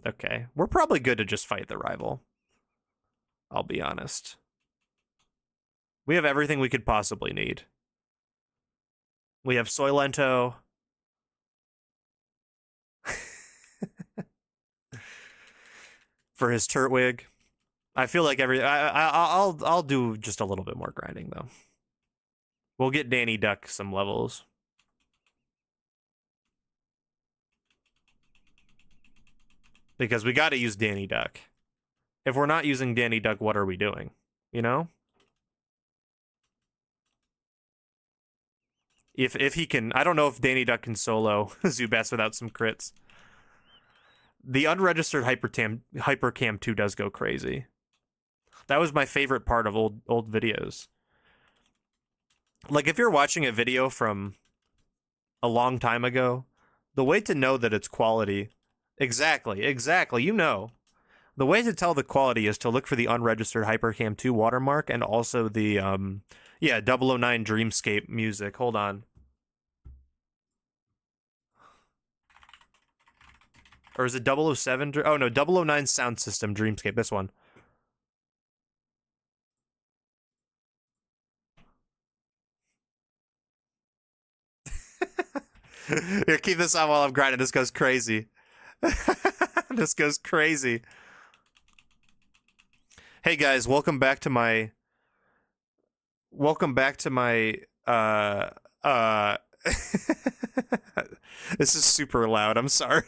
Okay. We're probably good to just fight the rival. I'll be honest. We have everything we could possibly need. We have Soylento. For his Turtwig. I feel like I'll do just a little bit more grinding though. We'll get Danny Duck some levels. Because we got to use Danny Duck. If we're not using Danny Duck, what are we doing? You know? If he can, I don't know if Danny Duck can solo Zubats without some crits. The unregistered Hypercam 2 does go crazy. That was my favorite part of old videos. Like if you're watching a video from a long time ago, the way to know that it's quality, exactly, you know. The way to tell the quality is to look for the unregistered Hypercam 2 watermark and also the yeah, 009 Dreamscape music. Hold on. Or is it 007? Oh no, 009 Sound System Dreamscape, this one. Here, keep this on while I'm grinding. This goes crazy. This goes crazy. Hey guys, welcome back to my this is super loud. I'm sorry.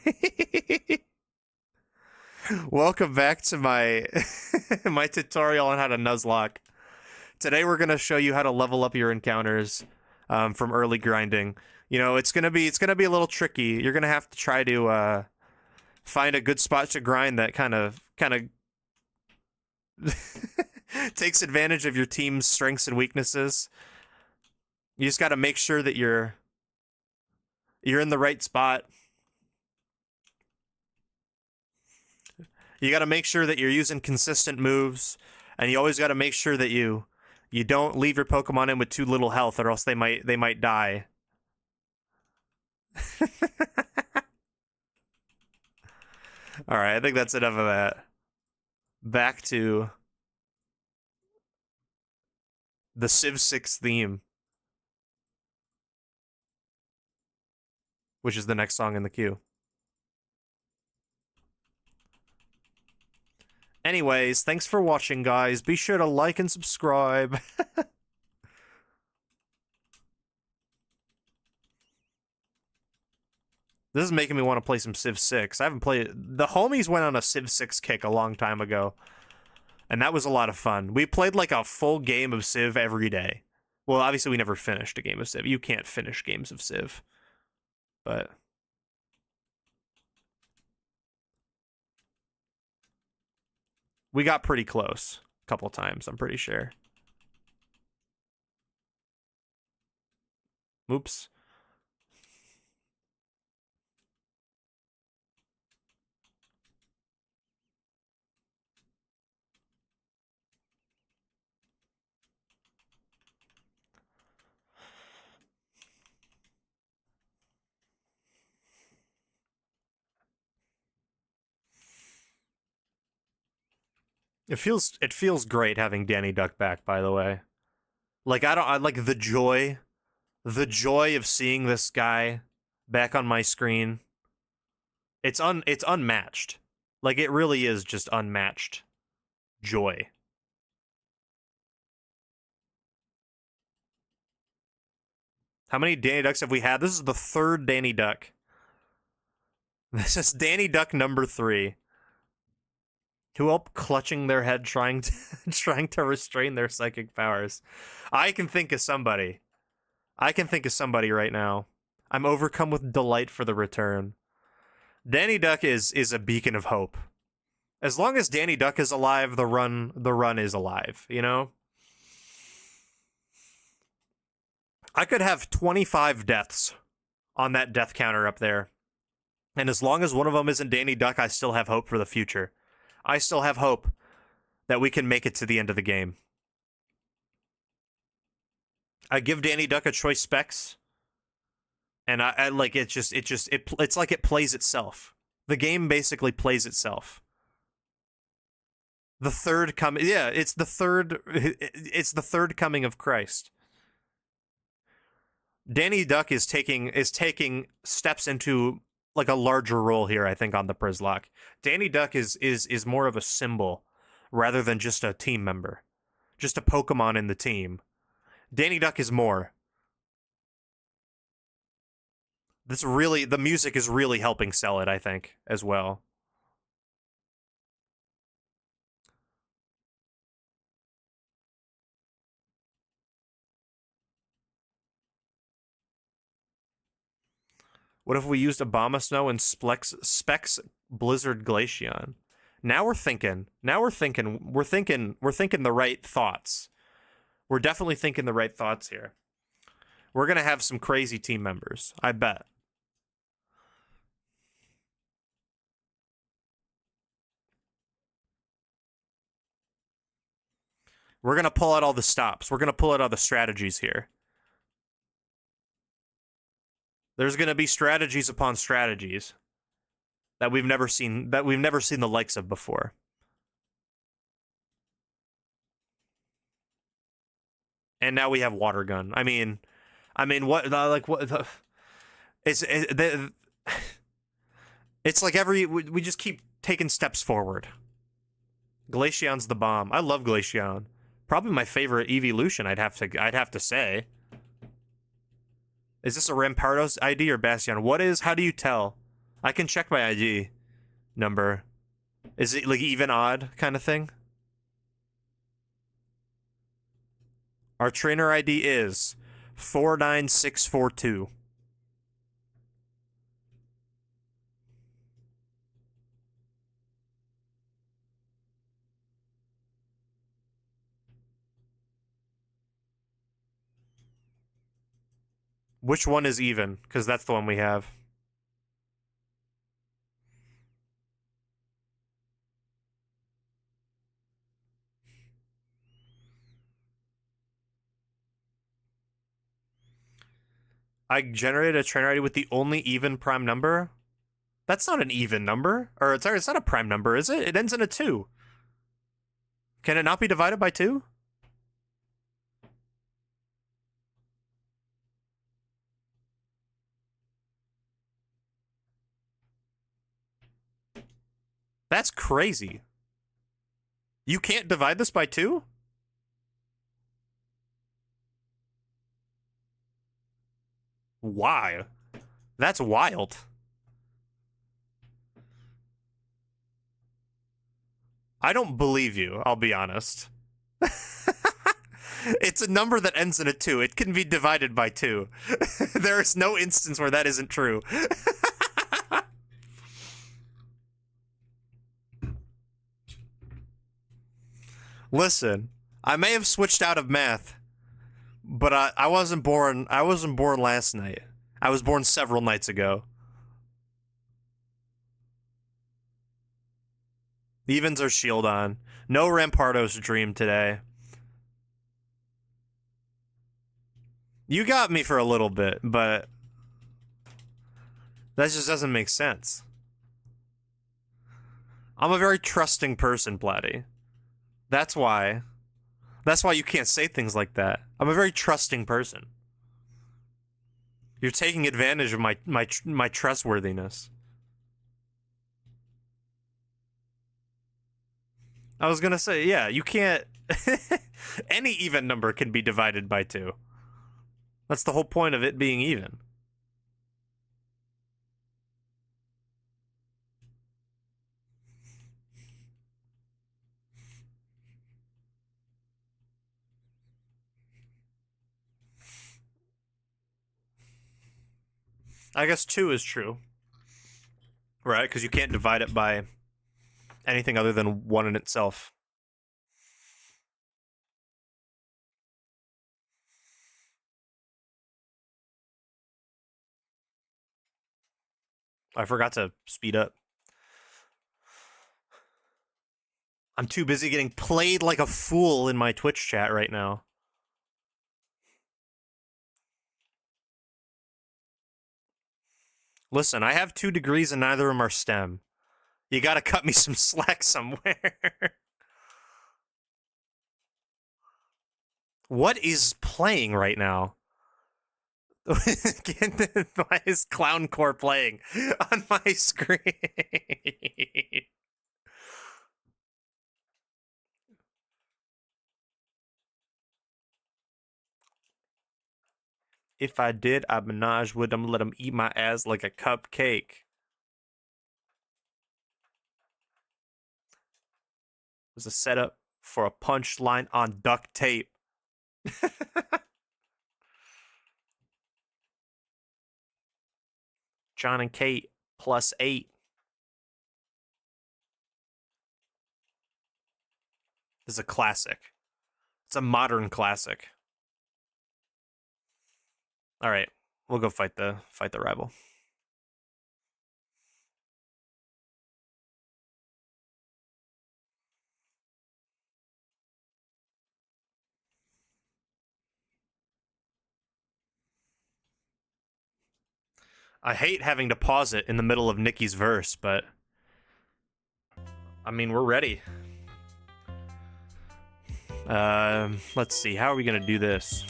Welcome back to my my tutorial on how to Nuzlocke. Today we're gonna show you how to level up your encounters from early grinding. You know, it's gonna be a little tricky. You're gonna have to try to find a good spot to grind that kind of takes advantage of your team's strengths and weaknesses. You just got to make sure that you're in the right spot. You got to make sure that you're using consistent moves, and you always got to make sure that you don't leave your Pokemon in with too little health, or else they might die. All right, I think that's enough of that. Back to the Civ 6 theme, which is the next song in the queue. Anyways, thanks for watching, guys. Be sure to like and subscribe. This is making me want to play some Civ 6. I haven't played it. The homies went on a Civ 6 kick a long time ago, and that was a lot of fun. We played like a full game of Civ every day. Well, obviously we never finished a game of Civ. You can't finish games of Civ. But we got pretty close a couple times, I'm pretty sure. Oops. It feels great having Danny Duck back, by the way. Like I like the joy of seeing this guy back on my screen. It's unmatched. Like it really is just unmatched joy. How many Danny Ducks have we had? This is the third Danny Duck. This is Danny Duck number 3. Who up clutching their head trying to restrain their psychic powers. I can think of somebody. I can think of somebody right now. I'm overcome with delight for the return. Danny Duck is a beacon of hope. As long as Danny Duck is alive, the run is alive, you know? I could have 25 deaths on that death counter up there. And as long as one of them isn't Danny Duck, I still have hope for the future. I still have hope that we can make it to the end of the game. I give Danny Duck a choice specs, and I like it's like it plays itself. The game basically plays itself. The third coming, yeah, it's the third coming of Christ. Danny Duck is taking steps into like a larger role here, I think, on the Prizlock. Danny Duck is more of a symbol rather than just a team member, just a Pokemon in the team. Danny Duck is more. The music is really helping sell it, I think, as well. What if we used Obama Snow and Specs Blizzard Glaceon? Now we're thinking. Now we're thinking. We're thinking the right thoughts. We're definitely thinking the right thoughts here. We're gonna have some crazy team members, I bet. We're gonna pull out all the stops. We're gonna pull out all the strategies here. There's gonna be strategies upon strategies that we've never seen the likes of before. And now we have water gun. What like what? It's like we just keep taking steps forward. Glaceon's the bomb. I love Glaceon. Probably my favorite evolution. I'd have to say. Is this a Rampardos ID or Bastion? How do you tell? I can check my ID number. Is it like even odd kind of thing? Our trainer ID is 49642. Which one is even? Because that's the one we have. I generated a trainer ID with the only even prime number. That's not an even number. Or, sorry, it's not a prime number, is it? It ends in a 2. Can it not be divided by 2? That's crazy. You can't divide this by 2? Why? That's wild. I don't believe you, I'll be honest. It's a number that ends in a 2. It can be divided by 2. There is no instance where that isn't true. Listen, I may have switched out of math, but I wasn't born. I wasn't born last night. I was born several nights ago. Evens are shield on. No Rampardos dream today. You got me for a little bit, but that just doesn't make sense. I'm a very trusting person, Platty. That's why. That's why you can't say things like that. I'm a very trusting person. You're taking advantage of my trustworthiness. I was gonna say, yeah, you can't. Any even number can be divided by 2. That's the whole point of it being even. I guess 2 is true. Right? Because you can't divide it by anything other than 1 in itself. I forgot to speed up. I'm too busy getting played like a fool in my Twitch chat right now. Listen, I have 2 degrees and neither of them are STEM. You gotta cut me some slack somewhere. What is playing right now? Why is Clowncore playing on my screen? If I did, I'd menage with them, let them eat my ass like a cupcake. It was a setup for a punchline on duct tape. John and Kate +8. This is a classic. It's a modern classic. All right, we'll go fight the rival. I hate having to pause it in the middle of Nikki's verse, but I mean, we're ready. Let's see. How are we gonna do this?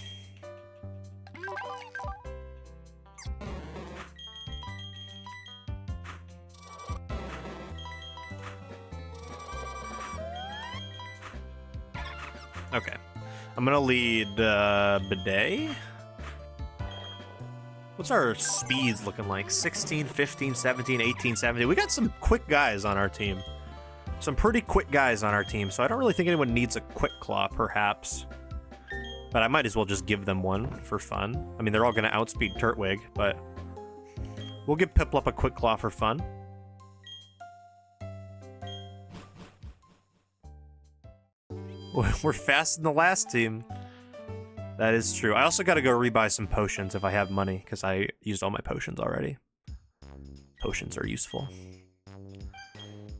Okay. I'm gonna lead Bidet. What's our speeds looking like? 16, 15, 17, 18, 17. We got some quick guys on our team. Some pretty quick guys on our team, so I don't really think anyone needs a Quick Claw, perhaps. But I might as well just give them one for fun. I mean, they're all going to outspeed Turtwig, but we'll give Piplup a Quick Claw for fun. We're faster than the last team. That is true. I also got to go rebuy some potions if I have money, because I used all my potions already. Potions are useful.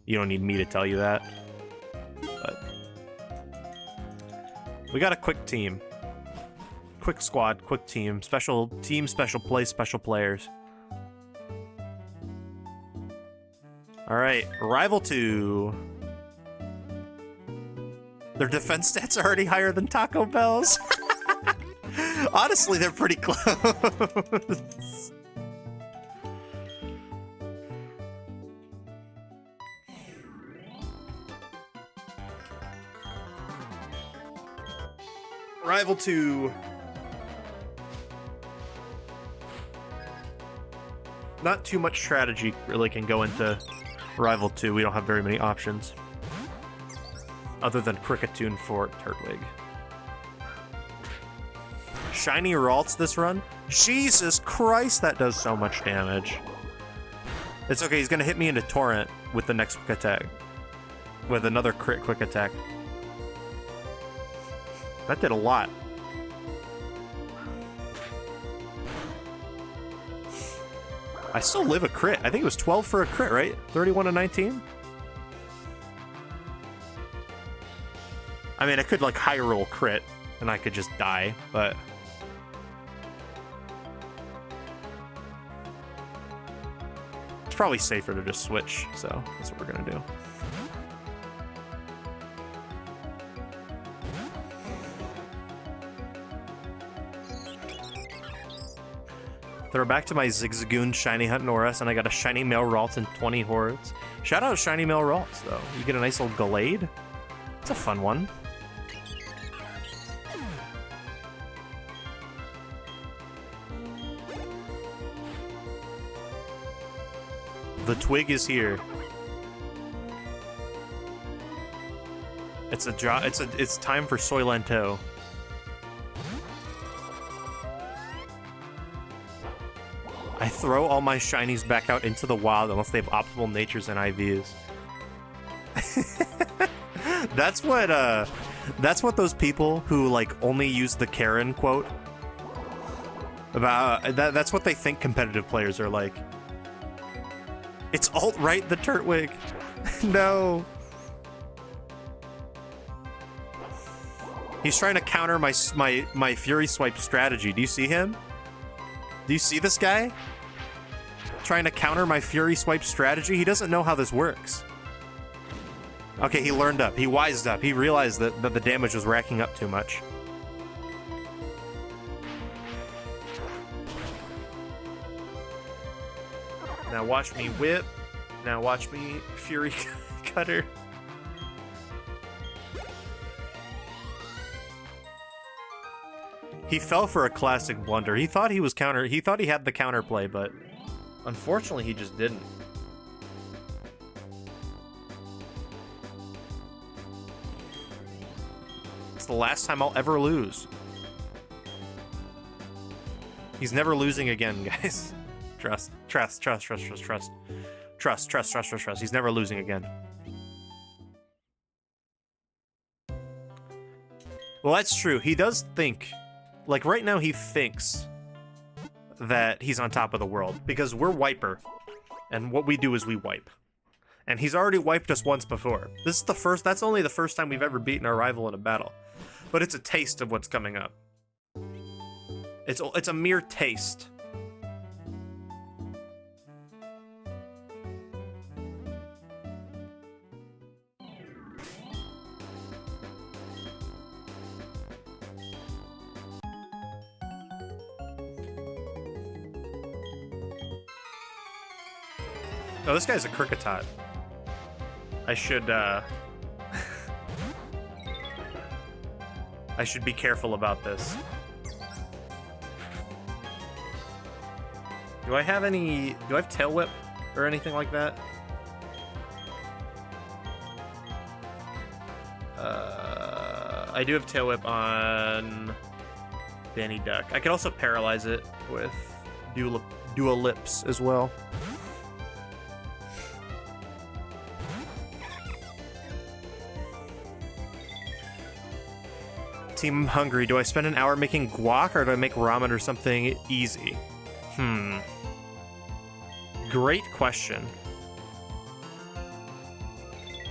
You don't need me to tell you that. But we got a quick team. Quick squad, quick team. Special team, special play, special players. Alright, Rival 2. Their defense stats are already higher than Taco Bell's. Honestly, they're pretty close. Rival 2. Not too much strategy really can go into Rival 2. We don't have very many options. Other than Cricketune for Turtwig. Shiny Ralts this run? Jesus Christ, that does so much damage. It's okay, he's gonna hit me into Torrent with the next quick attack. With another crit quick attack. That did a lot. I still live a crit. I think it was 12 for a crit, right? 31 to 19? I mean, I could, like, high roll crit, and I could just die, but... it's probably safer to just switch, so that's what we're gonna do. Throw back to my Zigzagoon Shiny Hunt Norris, and I got a Shiny Male Ralts and 20 Hordes. Shout out Shiny Male Ralts, though. You get a nice little Gallade. It's a fun one. The Twig is here. It's time for Soylento. I throw all my shinies back out into the wild unless they have optimal natures and IVs. That's what those people who like only use the Karen quote about that's what they think competitive players are like. It's alt-right the Turtwig. No. He's trying to counter my Fury Swipe strategy. Do you see him? Do you see this guy? trying to counter my Fury Swipe strategy. He doesn't know how this works. Okay, he learned up. He wised up. He realized that the damage was racking up too much. Now watch me whip. Now watch me Fury Cutter. He fell for a classic blunder. He thought he was he thought he had the counterplay, but unfortunately he just didn't. It's the last time I'll ever lose. He's never losing again, guys. Trust. He's never losing again. Well, that's true. He does think. Like, right now, he thinks that he's on top of the world, because we're Wiper, and what we do is we wipe. And he's already wiped us once before. That's only the first time we've ever beaten our rival in a battle. But it's a taste of what's coming up. It's a mere taste. Oh, this guy's a Kricketot. I should, I should be careful about this. Do I have Tail Whip or anything like that? I do have Tail Whip on Danny Duck. I could also paralyze it with Dual Lips as well. Team Hungry, do I spend an hour making guac or do I make ramen or something easy? Great question.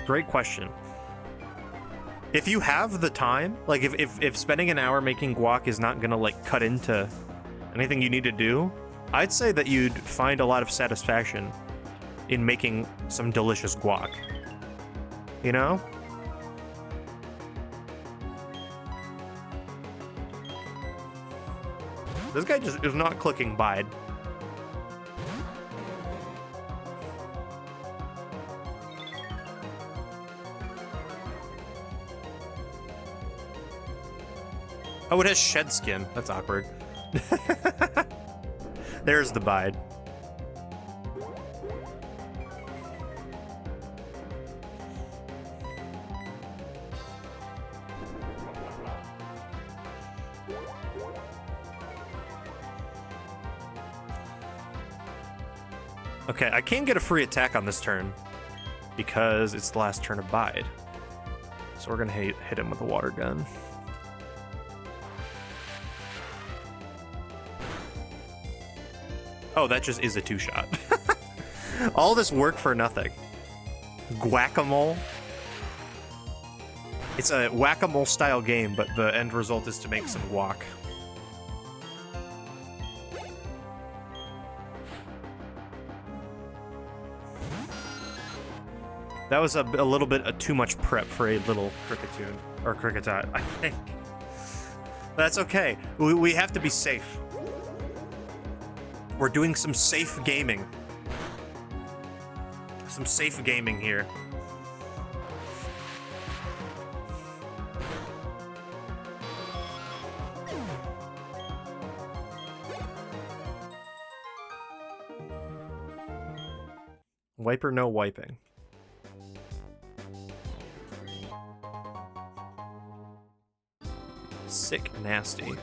Great question. If you have the time, like if spending an hour making guac is not gonna like cut into anything you need to do, I'd say that you'd find a lot of satisfaction in making some delicious guac. You know? This guy just is not clicking bide. Oh, it has shed skin. That's awkward. There's the bide. Okay, I can't get a free attack on this turn because it's the last turn of Bide. So we're gonna hit him with a water gun. Oh, that just is a two-shot. All this work for nothing. Guacamole. It's a whack-a-mole style game, but the end result is to make some guac. That was a little bit too much prep for a little Cricketoon, or Kricketot, I think. That's okay. We have to be safe. We're doing some safe gaming. Some safe gaming here. Wiper, no wiping. Sick nasty.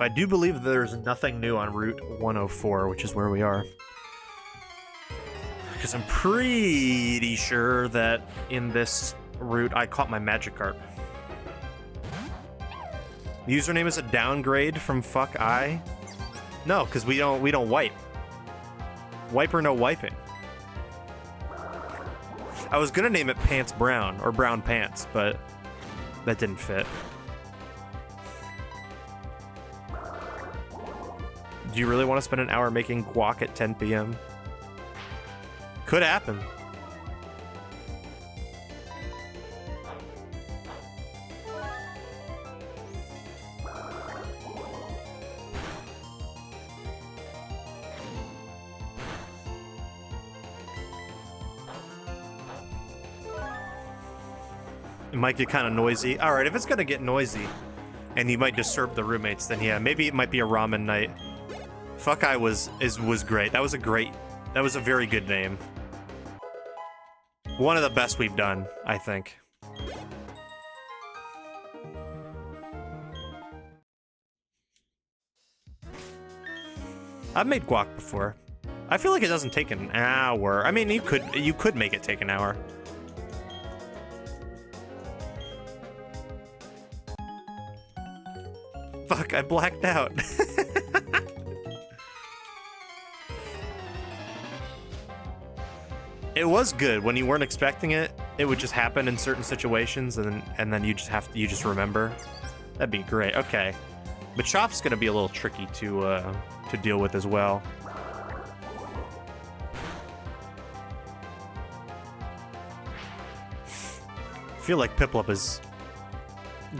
I do believe there's nothing new on Route 104, which is where we are. Because I'm pretty sure that in this route I caught my Magikarp. The username is a downgrade from fuck I. No, because we don't wipe. Wiper no wiping. I was gonna name it Pants Brown or Brown Pants, but that didn't fit. Do you really want to spend an hour making guac at 10 p.m.? Could happen. It might get kind of noisy. All right, if it's gonna get noisy, and you might disturb the roommates, then yeah, maybe it might be a ramen night. Fuck Eye was great. That was a very good name. One of the best we've done, I think. I've made guac before. I feel like it doesn't take an hour. I mean, you could make it take an hour. Fuck, I blacked out. It was good when you weren't expecting it. It would just happen in certain situations, and then you just remember. That'd be great. Okay, but Chop's gonna be a little tricky to deal with as well. I feel like Piplup is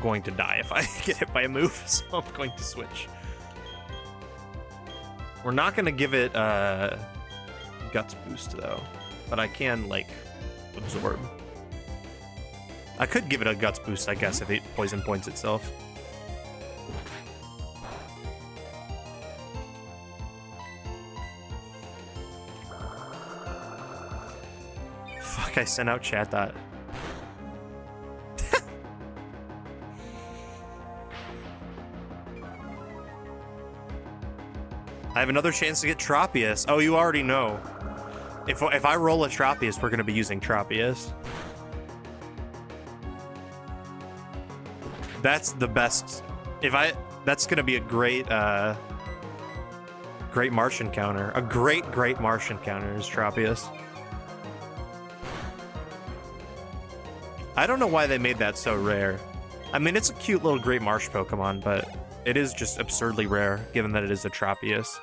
going to die if I get hit by a move, so I'm going to switch. We're not going to give it Guts boost though, but I can like absorb. I could give it a Guts boost, I guess, if it poison points itself. Fuck, I sent out chat that. I have another chance to get Tropius. Oh, you already know. If I roll a Tropius, we're going to be using Tropius. That's the best. That's going to be a great great Martian counter. A great Martian counter is Tropius. I don't know why they made that so rare. I mean, it's a cute little Great Marsh Pokemon, but it is just absurdly rare, given that it is a Tropius.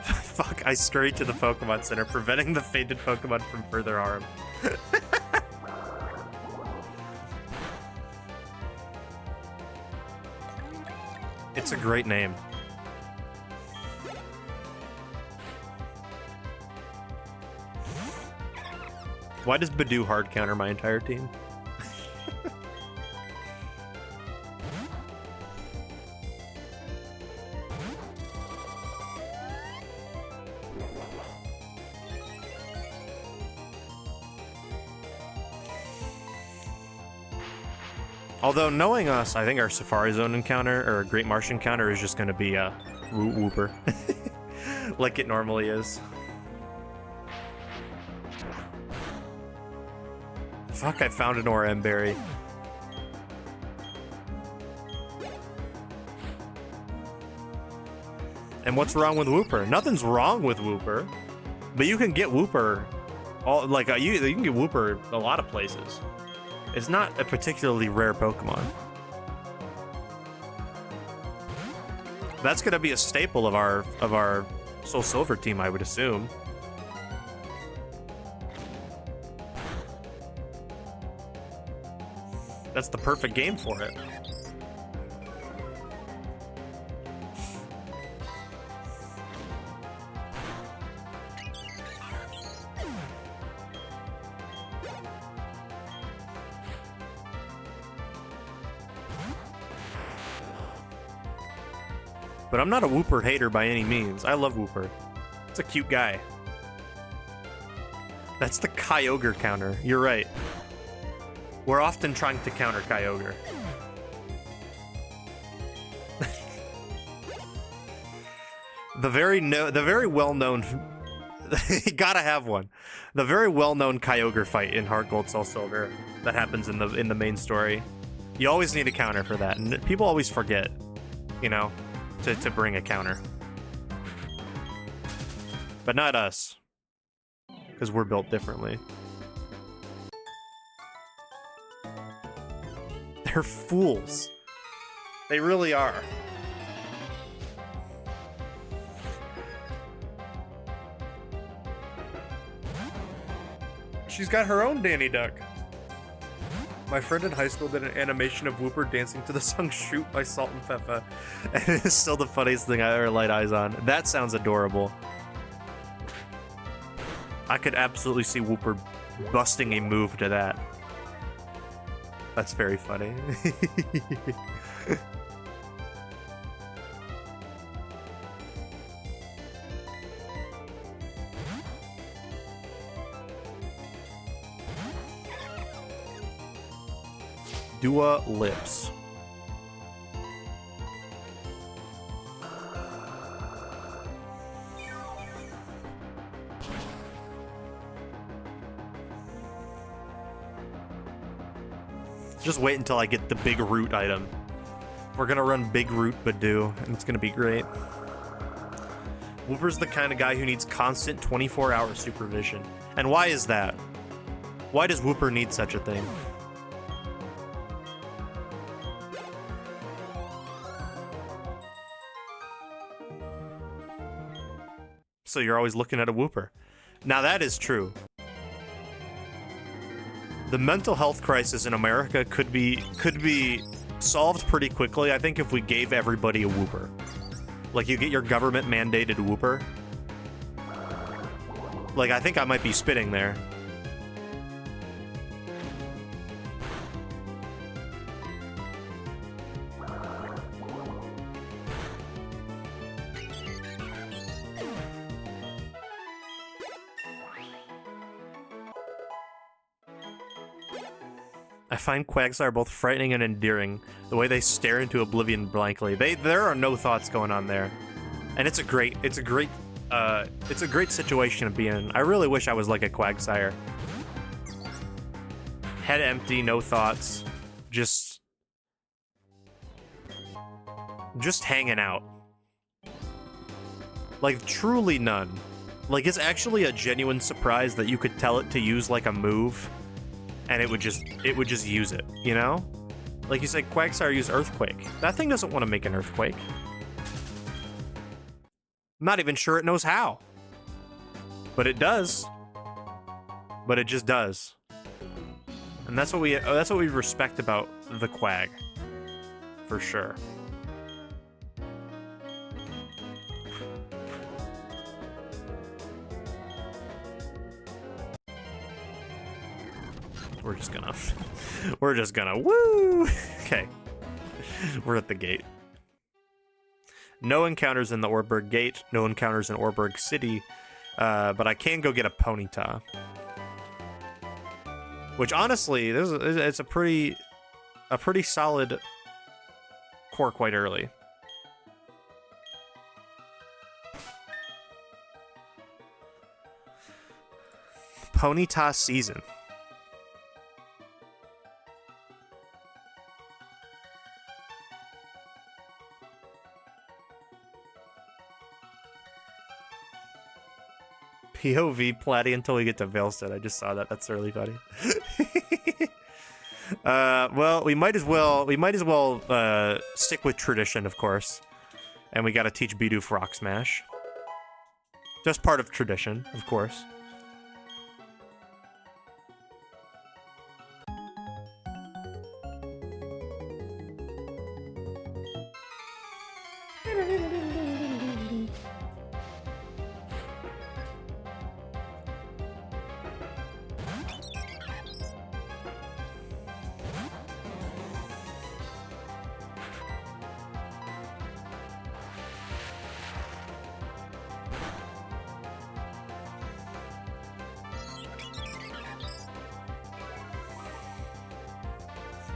Fuck, I scurried to the Pokemon Center, preventing the fainted Pokemon from further harm. It's a great name. Why does Badoo hard counter my entire team? Although, knowing us, I think our Safari Zone encounter, or Great Martian encounter, is just going to be a Wooper. Like it normally is. Fuck, I found an Oran Berry. And what's wrong with Wooper? Nothing's wrong with Wooper. But you can get Wooper, you can get Wooper a lot of places. It's not a particularly rare Pokemon. That's gonna be a staple of our Soul Silver team, I would assume. That's the perfect game for it. But I'm not a Wooper hater by any means. I love Wooper. It's a cute guy. That's the Kyogre counter. You're right. We're often trying to counter Kyogre. The very well-known you gotta have one. The very well-known Kyogre fight in Heart Gold Soul Silver that happens in the main story. You always need a counter for that, and people always forget, you know? to bring a counter. But not us. Because we're built differently. They're fools. They really are. She's got her own Danny Duck. My friend in high school did an animation of Whooper dancing to the song Shoot by Salt and Pepper. And it is still the funniest thing I ever laid eyes on. That sounds adorable. I could absolutely see Whooper busting a move to that. That's very funny. Dua Lips. Just wait until I get the big root item. We're gonna run big root Badoo, and it's gonna be great. Whooper's the kind of guy who needs constant 24-hour supervision. And why is that? Why does Whooper need such a thing? So you're always looking at a Whooper. Now that is true. The mental health crisis in America could be solved pretty quickly, I think, if we gave everybody a Whooper. Like, you get your government mandated Whooper. Like, I think I might be spitting there. I find Quagsire both frightening and endearing. The way they stare into oblivion blankly. There are no thoughts going on there, and it's a great situation to be in. I really wish I was like a Quagsire. Head empty, no thoughts, just hanging out. Like, truly none. Like, it's actually a genuine surprise that you could tell it to use like a move. And it would just use it, you know? Like you said, Quagsire used Earthquake. That thing doesn't want to make an Earthquake. I'm not even sure it knows how. But it does. But it just does. And that's what we respect about the Quag. For sure. We're just gonna woo. Okay. We're at the gate. No encounters in the Orberg Gate, no encounters in Orberg City, but I can go get a Ponyta. Which honestly, it's a pretty solid core quite early. Ponyta season. POV Platy until we get to Veilstead. I just saw that. That's really funny. Well, we might as well stick with tradition, of course. And we gotta teach Bidoof Rock Smash. Just part of tradition, of course.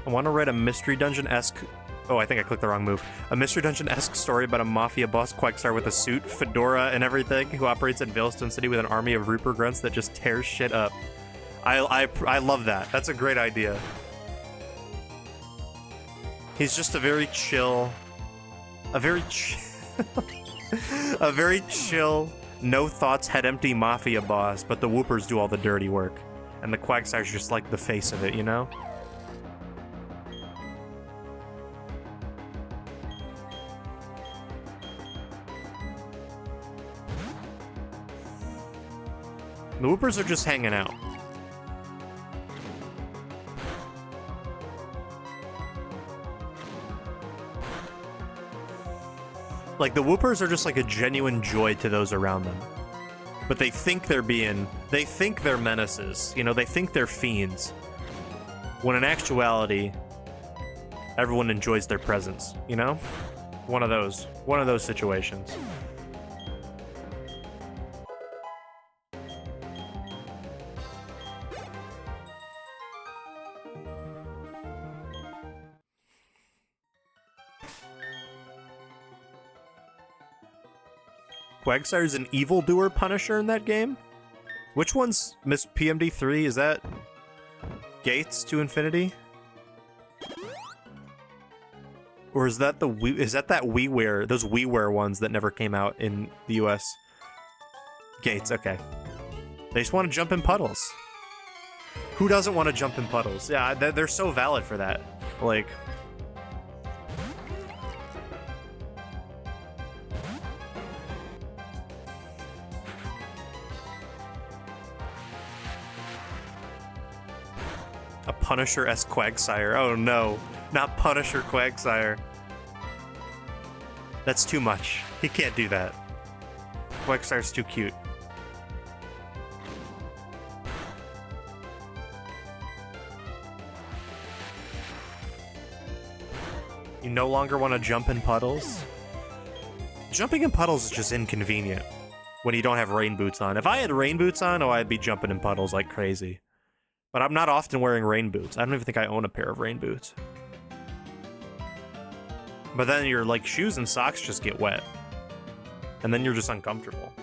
I want to write a Mystery Dungeon-esque... Oh, I think I clicked the wrong move. A Mystery Dungeon-esque story about a mafia boss Quagsire with a suit, fedora, and everything, who operates in Veilstone City with an army of Reaper grunts that just tears shit up. I love that. That's a great idea. He's just a very chill... A very chill, no thoughts, head empty mafia boss, but the Whoopers do all the dirty work. And the Quagsire's just like the face of it, you know? The Whoopers are just hanging out. Like, the Whoopers are just like a genuine joy to those around them. But they think they're menaces. You know, they think they're fiends. When in actuality, everyone enjoys their presence, you know? One of those situations. Quagsire's an evildoer Punisher in that game? Which one's Miss PMD3? Is that Gates to Infinity? Or is that that WiiWare, those WiiWare ones that never came out in the US? Gates, okay. They just want to jump in puddles. Who doesn't want to jump in puddles? Yeah, they're so valid for that. Like... a Punisher-esque Quagsire. Oh no, not Punisher Quagsire. That's too much. He can't do that. Quagsire's too cute. You no longer want to jump in puddles? Jumping in puddles is just inconvenient when you don't have rain boots on. If I had rain boots on, oh, I'd be jumping in puddles like crazy. But I'm not often wearing rain boots. I don't even think I own a pair of rain boots. But then your like shoes and socks just get wet. And then you're just uncomfortable.